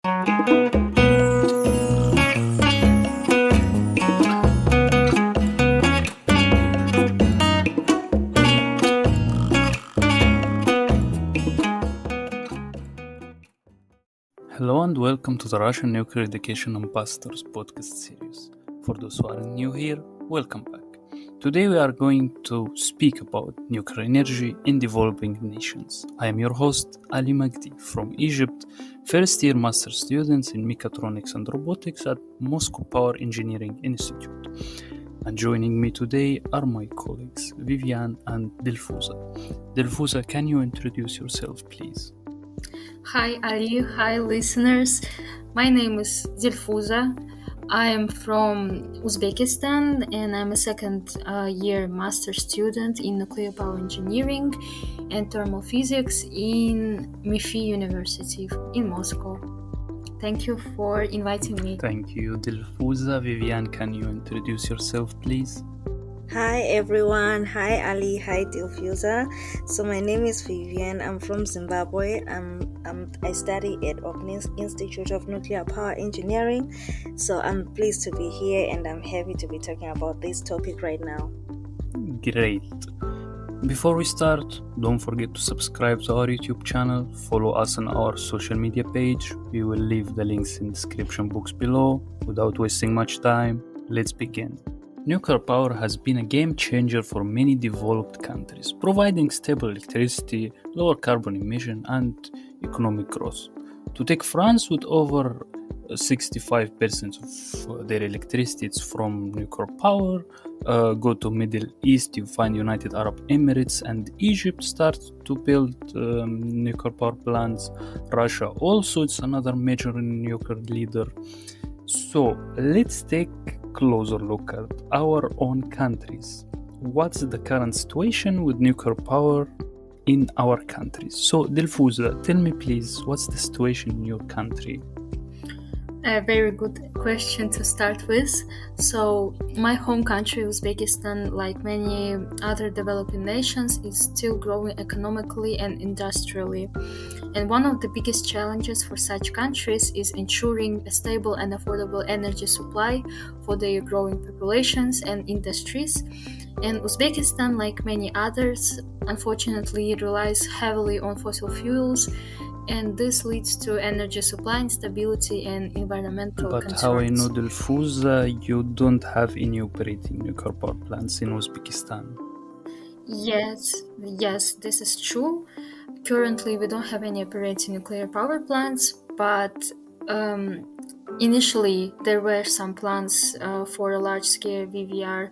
Hello and welcome to the Russian Nuclear Education Ambassadors podcast series. For those who are new here, welcome back. Today we are going to speak about nuclear energy in developing nations. I am your host Ali Magdi from Egypt, first year master students in mechatronics and robotics at Moscow Power Engineering Institute. And joining me today are my colleagues Vivian and Dilfuza. Dilfuza, can you introduce yourself please? Hi Ali, hi listeners. My name is Dilfuza. I am from Uzbekistan and I'm a second year master student in nuclear power engineering and thermal physics in MIFI University in Moscow. Thank you for inviting me. Thank you, Dilfuza. Vivian, can you introduce yourself please? Hi everyone, hi Ali, hi Dilfuza. So my name is Vivian. I'm from Zimbabwe. I study at Ognis Institute of Nuclear Power Engineering. So I'm pleased to be here and I'm happy to be talking about this topic right now. Great. Before we start, don't forget to subscribe to our YouTube channel, follow us on our social media page. We will leave the links in description box below. Without wasting much time, let's begin. Nuclear power has been a game changer for many developed countries, providing stable electricity, lower carbon emission, and economic growth. To take France, with over 65% of their electricity it's from nuclear power. Go to Middle East, you find United Arab Emirates and Egypt start to build nuclear power plants. Russia also, it's another major nuclear leader. So let's take closer look at our own countries. What's the current situation with nuclear power in our countries? So Dilfuza, tell me please, what's the situation in your country? A very good question to start with. So my home country, Uzbekistan, like many other developing nations, is still growing economically and industrially. And one of the biggest challenges for such countries is ensuring a stable and affordable energy supply for their growing populations and industries. And Uzbekistan, like many others, unfortunately relies heavily on fossil fuels, and this leads to energy supply instability and environmental But concerns. how I know, Dilfuza, you don't have any operating nuclear power plants in Uzbekistan. Yes, this is true. Currently, we don't have any operating nuclear power plants, but initially there were some plans for a large-scale VVR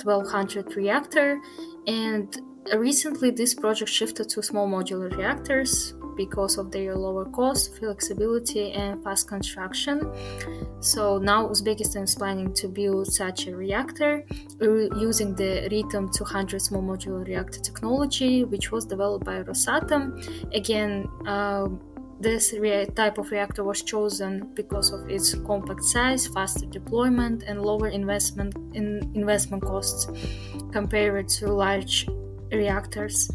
1200 reactor, and recently this project shifted to small modular reactors because of their lower cost, flexibility, and fast construction. So now Uzbekistan is planning to build such a reactor using the Ritam 200 small modular reactor technology, which was developed by Rosatom. Again, this type of reactor was chosen because of its compact size, faster deployment, and lower investment costs compared to large reactors.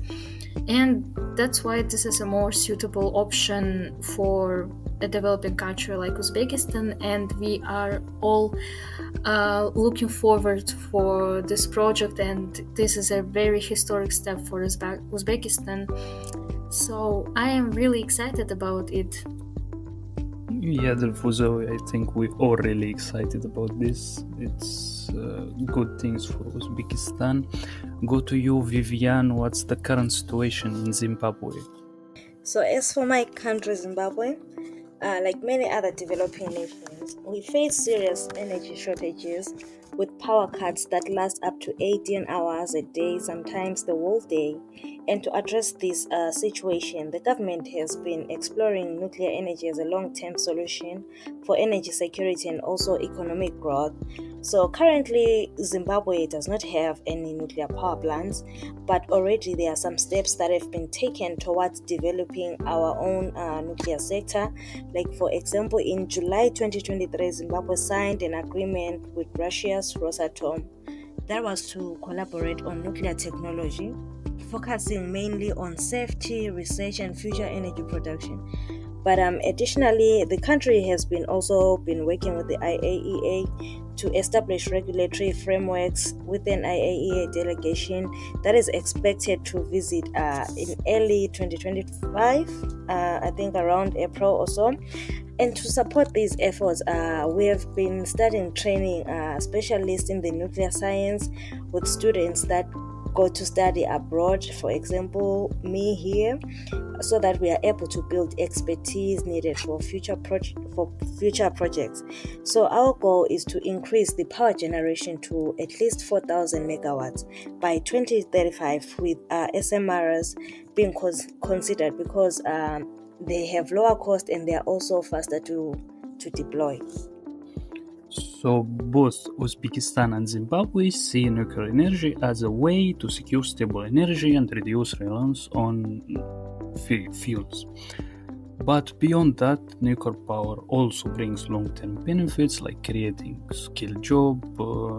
And that's why this is a more suitable option for a developing country like Uzbekistan, and we are all looking forward for this project, and this is a very historic step for Uzbekistan. So I am really excited about it. Yeah, Dilfuza, I think we're all really excited about this. It's good things for Uzbekistan. Go to you, Vivian. What's the current situation in Zimbabwe? So as for my country, Zimbabwe, like many other developing nations, we face serious energy shortages with power cuts that last up to 18 hours a day, sometimes the whole day. And to address this situation, the government has been exploring nuclear energy as a long-term solution for energy security and also economic growth. So currently, Zimbabwe does not have any nuclear power plants, but already there are some steps that have been taken towards developing our own nuclear sector. Like for example, in July 2023, Zimbabwe signed an agreement with Russia's Rosatom that was to collaborate on nuclear technology, focusing mainly on safety, research, and future energy production. But additionally, the country has been also been working with the IAEA to establish regulatory frameworks with an IAEA delegation that is expected to visit in early 2025, I think around April or so. And to support these efforts, we have been studying training specialists in the nuclear science with students that go to study abroad, for example, me here, so that we are able to build expertise needed for future projects. So our goal is to increase the power generation to at least 4,000 megawatts by 2035, with SMRs being considered because they have lower cost and they are also faster to deploy. So both Uzbekistan and Zimbabwe see nuclear energy as a way to secure stable energy and reduce reliance on fuels. But beyond that, nuclear power also brings long-term benefits like creating skilled jobs,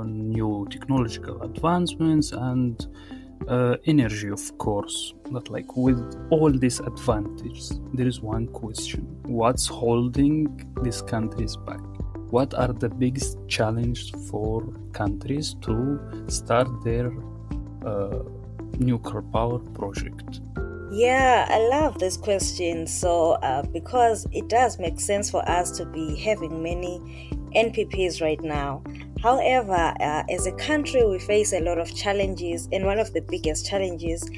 new technological advancements, and energy, of course. But like with all these advantages, there is one question: what's holding these countries back? What are the biggest challenges for countries to start their nuclear power project? Yeah, I love this question. So, because it does make sense for us to be having many NPPs right now. However, as a country, we face a lot of challenges, and one of the biggest challenges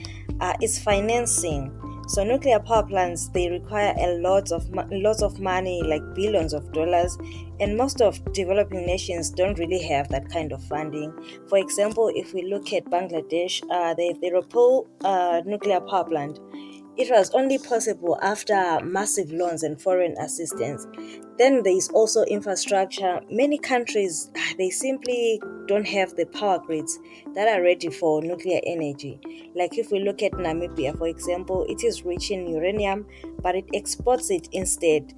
is financing. So, nuclear power plants they require lots of money, like billions of dollars, and most of developing nations don't really have that kind of funding. For example, if we look at Bangladesh, the Rapal nuclear power plant, it was only possible after massive loans and foreign assistance. Then there is also infrastructure. Many countries they simply don't have the power grids that are ready for nuclear energy. Like if we look at Namibia, for example, it is rich in uranium, but it exports it instead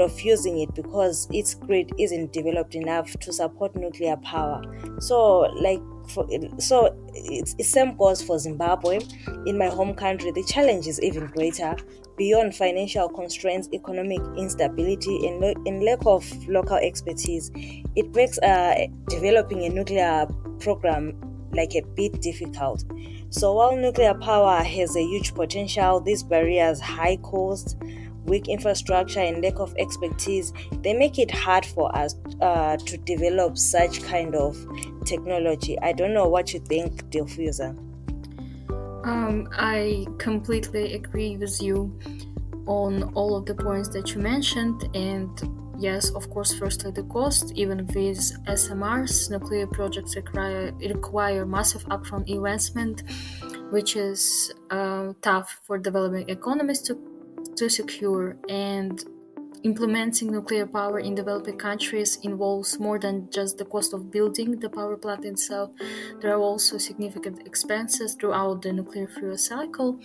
of using it because its grid isn't developed enough to support nuclear power. So it's same goes for Zimbabwe. In my home country, the challenge is even greater. Beyond financial constraints, economic instability, and lack of local expertise, it makes developing a nuclear program like a bit difficult. So while nuclear power has a huge potential, these barriers, high cost, weak infrastructure, and lack of expertise, they make it hard for us to develop such kind of technology. I don't know what you think, Dilfuza. I completely agree with you on all of the points that you mentioned. And yes, of course, firstly, the cost. Even with SMRs, nuclear projects require massive upfront investment, which is tough for developing economies to secure. And implementing nuclear power in developing countries involves more than just the cost of building the power plant itself. There are also significant expenses throughout the nuclear fuel cycle.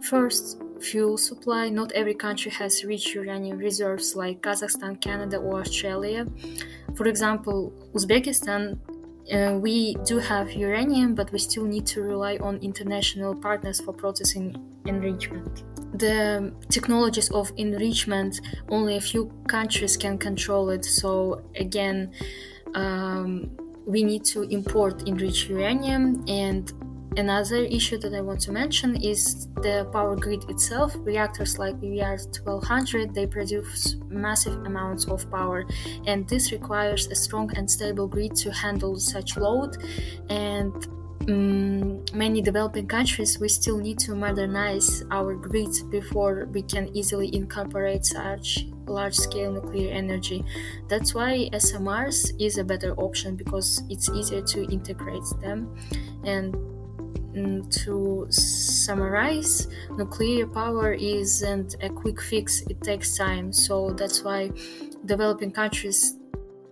First, fuel supply. Not every country has rich uranium reserves like Kazakhstan, Canada, or Australia. For example, Uzbekistan, we do have uranium, but we still need to rely on international partners for processing enrichment. The technologies of enrichment, only a few countries can control it. So again, we need to import enriched uranium. And another issue that I want to mention is the power grid itself. Reactors like VVR 1200, they produce massive amounts of power, and this requires a strong and stable grid to handle such load. And many developing countries, we still need to modernize our grids before we can easily incorporate such large-scale nuclear energy. That's why SMRs is a better option, because it's easier to integrate them. And to summarize, nuclear power isn't a quick fix, it takes time. So that's why developing countries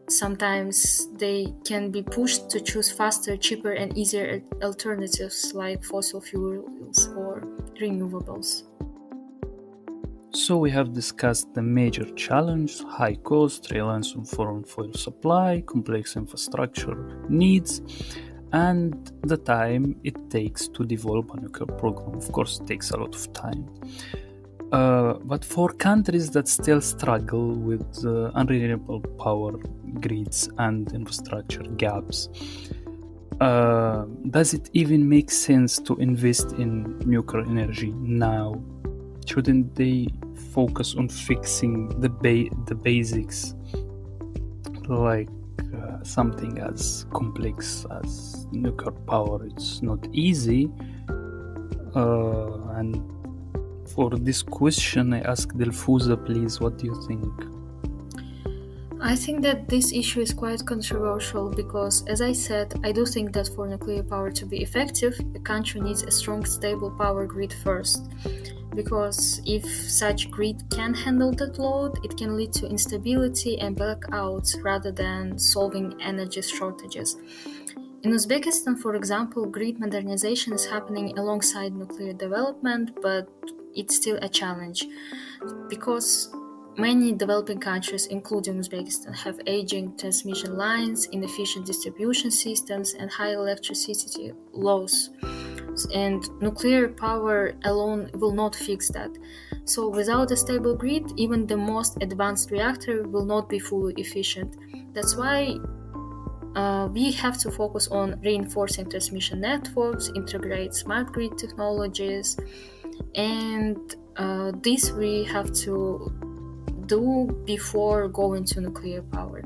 sometimes they can be pushed to choose faster, cheaper, and easier alternatives like fossil fuels or renewables. So we have discussed the major challenge: high cost, reliance on foreign fuel supply, complex infrastructure needs, and the time it takes to develop a nuclear program. Of course, it takes a lot of time. But for countries that still struggle with unrenewable power grids and infrastructure gaps, does it even make sense to invest in nuclear energy now? Shouldn't they focus on fixing the basics, like something as complex as nuclear power? It's not easy. And for this question, I ask Delfuza, please, what do you think? I think that this issue is quite controversial because, as I said, I do think that for nuclear power to be effective, a country needs a strong, stable power grid first. Because if such grid can handle that load, it can lead to instability and blackouts rather than solving energy shortages. In Uzbekistan, for example, grid modernization is happening alongside nuclear development, but it's still a challenge because many developing countries, including Uzbekistan, have aging transmission lines, inefficient distribution systems, and high electricity loss. And nuclear power alone will not fix that. So, without a stable grid, even the most advanced reactor will not be fully efficient. That's why we have to focus on reinforcing transmission networks, integrate smart grid technologies, and this we have to do before going to nuclear power.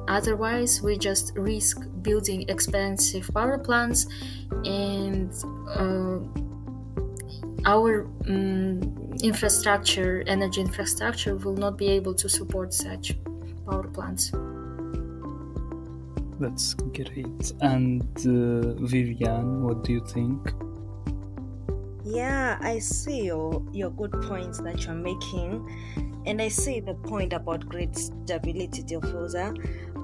Otherwise, we just risk building expensive power plants and our energy infrastructure, will not be able to support such power plants. That's great. And Vivian, what do you think? Yeah, I see your good points that you're making, and I see the point about grid stability, Dilfuza.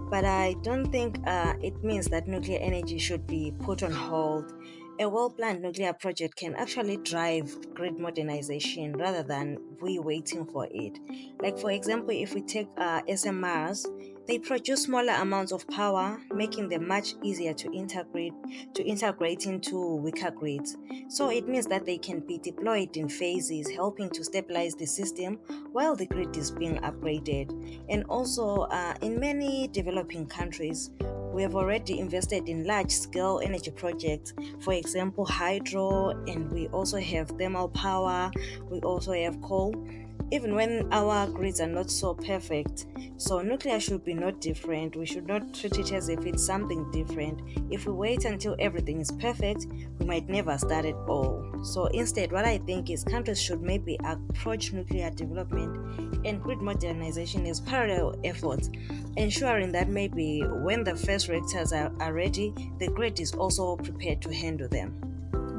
But I don't think it means that nuclear energy should be put on hold. A well planned nuclear project can actually drive grid modernization rather than we waiting for it. Like, for example, if we take SMRs, they produce smaller amounts of power, making them much easier to integrate into weaker grids. So it means that they can be deployed in phases, helping to stabilize the system while the grid is being upgraded. And also, in many developing countries, we have already invested in large scale energy projects, for example, hydro, and we also have thermal power, we also have coal, even when our grids are not so perfect. So, nuclear should be not different. We should not treat it as if it's something different. If we wait until everything is perfect, we might never start at all. So, instead, what I think is countries should maybe approach nuclear development and grid modernization as parallel efforts, ensuring that maybe when the first reactors are ready, the grid is also prepared to handle them.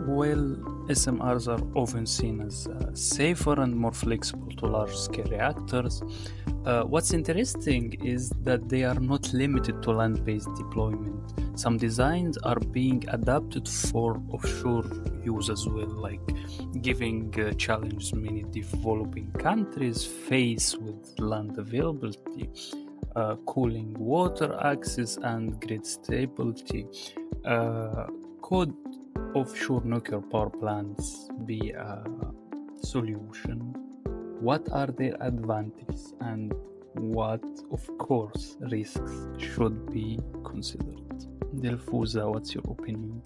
Well, SMRs are often seen as safer and more flexible to large scale reactors. What's interesting is that they are not limited to land based deployment. Some designs are being adapted for offshore use as well, like giving challenges many developing countries face with land availability, cooling water access, and grid stability. Could offshore nuclear power plants be a solution? What are their advantages and what, of course, risks should be considered? Delfuza, what's your opinion?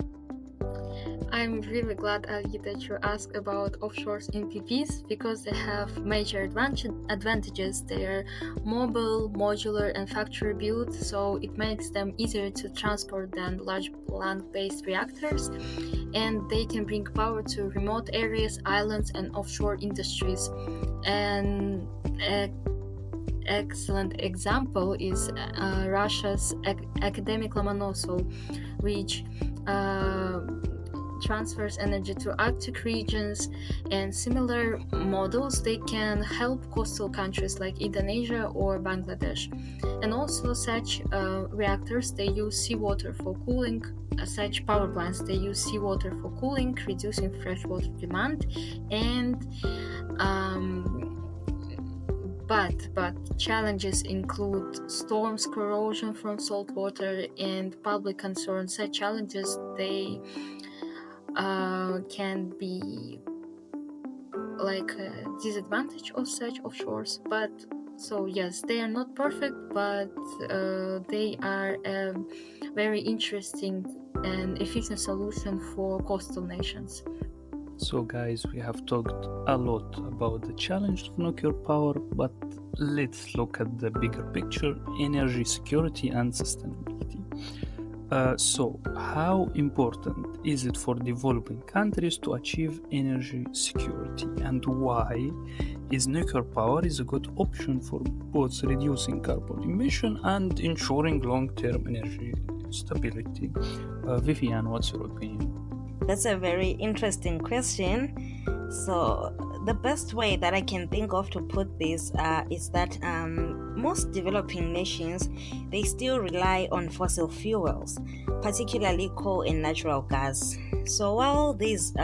I'm really glad, Ali, that you asked about offshore MPPs because they have major advantages. They are mobile, modular, and factory built, so it makes them easier to transport than large land-based reactors, and they can bring power to remote areas, islands, and offshore industries. And excellent example is Russia's academic Lomonosov, which transfers energy to Arctic regions, and similar models they can help coastal countries like Indonesia or Bangladesh. And also such reactors they use seawater for cooling. Such power plants they use seawater for cooling, reducing freshwater demand, and but challenges include storms, corrosion from salt water, and public concern. Such challenges they can be like a disadvantage of such offshores, but so yes, they are not perfect, but they are a very interesting and efficient solution for coastal nations. So, guys, we have talked a lot about the challenge of nuclear power, but let's look at the bigger picture: energy security and sustainability. So, how important is it for developing countries to achieve energy security, and why is nuclear power is a good option for both reducing carbon emission and ensuring long-term energy stability? Vivian, what's your opinion? That's a very interesting question. So, the best way that I can think of to put this is that most developing nations, they still rely on fossil fuels, particularly coal and natural gas. So while these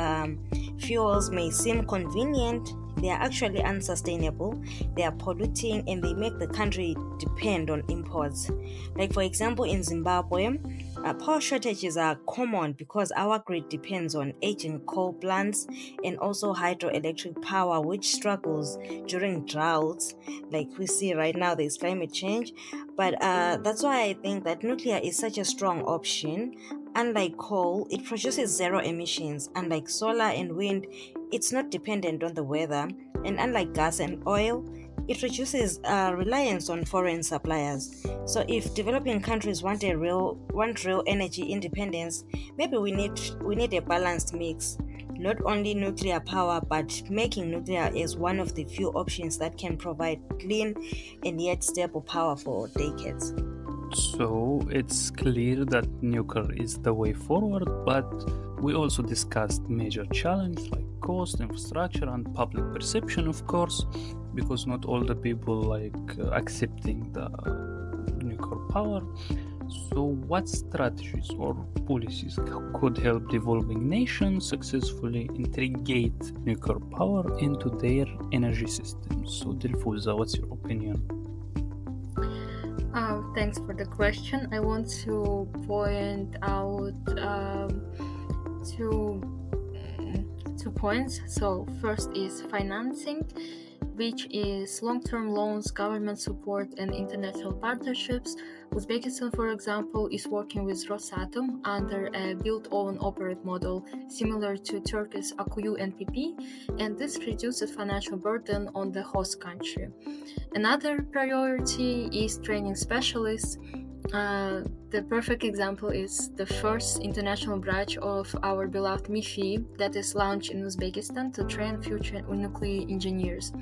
fuels may seem convenient, they are actually unsustainable, they are polluting, and they make the country depend on imports. Like, for example, in Zimbabwe, power shortages are common because our grid depends on aging coal plants and also hydroelectric power, which struggles during droughts. Like we see right now, there's climate change. But that's why I think that nuclear is such a strong option. Unlike coal, it produces zero emissions. Unlike solar and wind, it's not dependent on the weather. And unlike gas and oil, it reduces reliance on foreign suppliers. So if developing countries want real energy independence, maybe we need a balanced mix. Not only nuclear power, but making nuclear as one of the few options that can provide clean and yet stable power for decades. So it's clear that nuclear is the way forward, but we also discussed major challenges like cost, infrastructure, and public perception, of course, because not all the people like accepting the nuclear power. So, what strategies or policies could help developing nations successfully integrate nuclear power into their energy systems? So, Dilfuza, what's your opinion? Thanks for the question. I want to point out two points. So first is financing, which is long-term loans, government support, and international partnerships. Uzbekistan, for example, is working with Rosatom under a build, own, operate model similar to Turkey's Akuyu NPP, and this reduces financial burden on the host country. Another priority is training specialists. The perfect example is the first international branch of our beloved MIFI that is launched in Uzbekistan to train future nuclear engineers.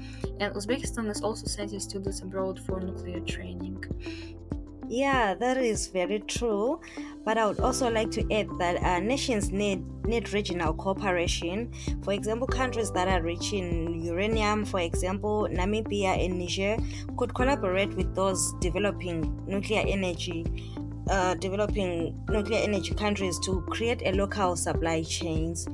And Uzbekistan is also sending students abroad for nuclear training. Yeah, that is very true. But I would also like to add that nations need regional cooperation. For example, countries that are rich in uranium, for example, Namibia and Niger, could collaborate with those developing nuclear energy countries to create a local supply chains.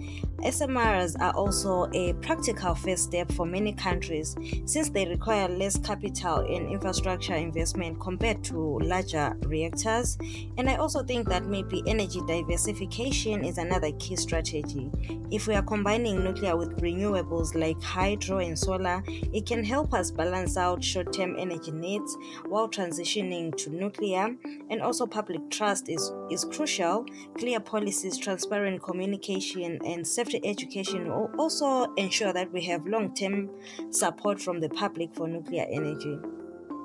SMRs are also a practical first step for many countries since they require less capital and infrastructure investment compared to larger reactors. And I also think that maybe energy diversification is another key strategy. If we are combining nuclear with renewables like hydro and solar, it can help us balance out short-term energy needs while transitioning to nuclear. And also public trust is crucial. Clear policies, transparent communication, and safety education will also ensure that we have long-term support from the public for nuclear energy.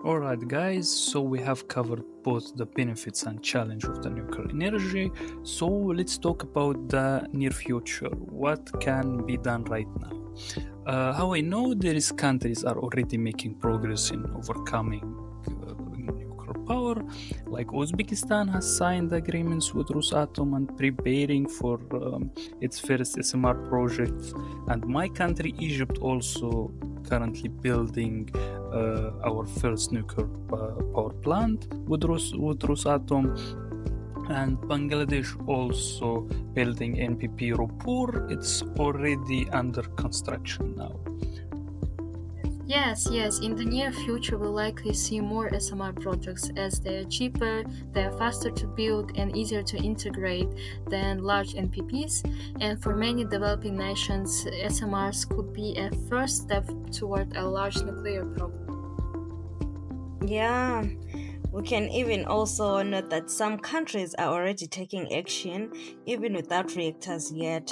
Alright, guys, so we have covered both the benefits and challenge of the nuclear energy. So let's talk about the near future. What can be done right now? How I know there is countries are already making progress in overcoming nuclear power. Like Uzbekistan has signed agreements with Rosatom and preparing for its first SMR project. And my country, Egypt, also currently building our first nuclear power plant with Rosatom, and Bangladesh also building NPP Ropur. It's already under construction now. Yes. In the near future, we'll likely see more SMR projects as they're cheaper, they're faster to build, and easier to integrate than large NPPs. And for many developing nations, SMRs could be a first step toward a large nuclear program. Yeah, we can even also note that some countries are already taking action even without reactors yet.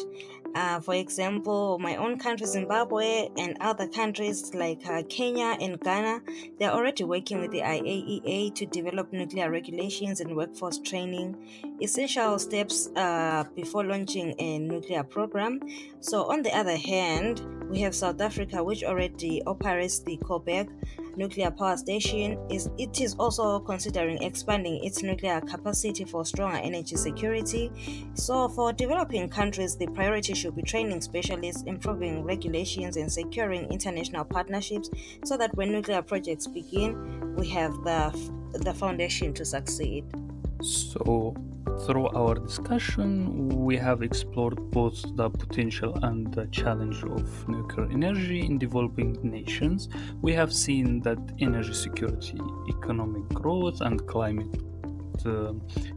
For example, my own country, Zimbabwe, and other countries like Kenya and Ghana, they're already working with the IAEA to develop nuclear regulations and workforce training, essential steps before launching a nuclear program. So, on the other hand, we have South Africa, which already operates the Koberg nuclear power station. It is also considering expanding its nuclear capacity for stronger energy security. So for developing countries, the priority should be training specialists, improving regulations, and securing international partnerships so that when nuclear projects begin, we have the foundation to succeed. So, through our discussion, we have explored both the potential and the challenge of nuclear energy in developing nations. We have seen that energy security, economic growth, and uh,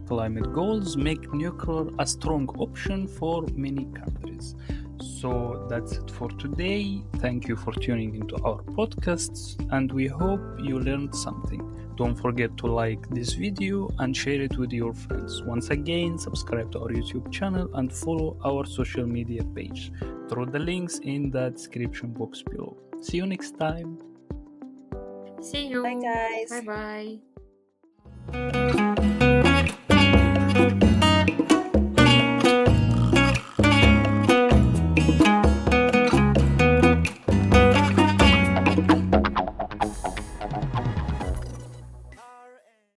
climate goals make nuclear a strong option for many countries. So that's it for today. Thank you for tuning into our podcasts, and we hope you learned something. Don't forget to like this video and share it with your friends. Once again, subscribe to our YouTube channel and follow our social media page through the links in the description box below. See you next time. See Bye, you. guys. Bye bye.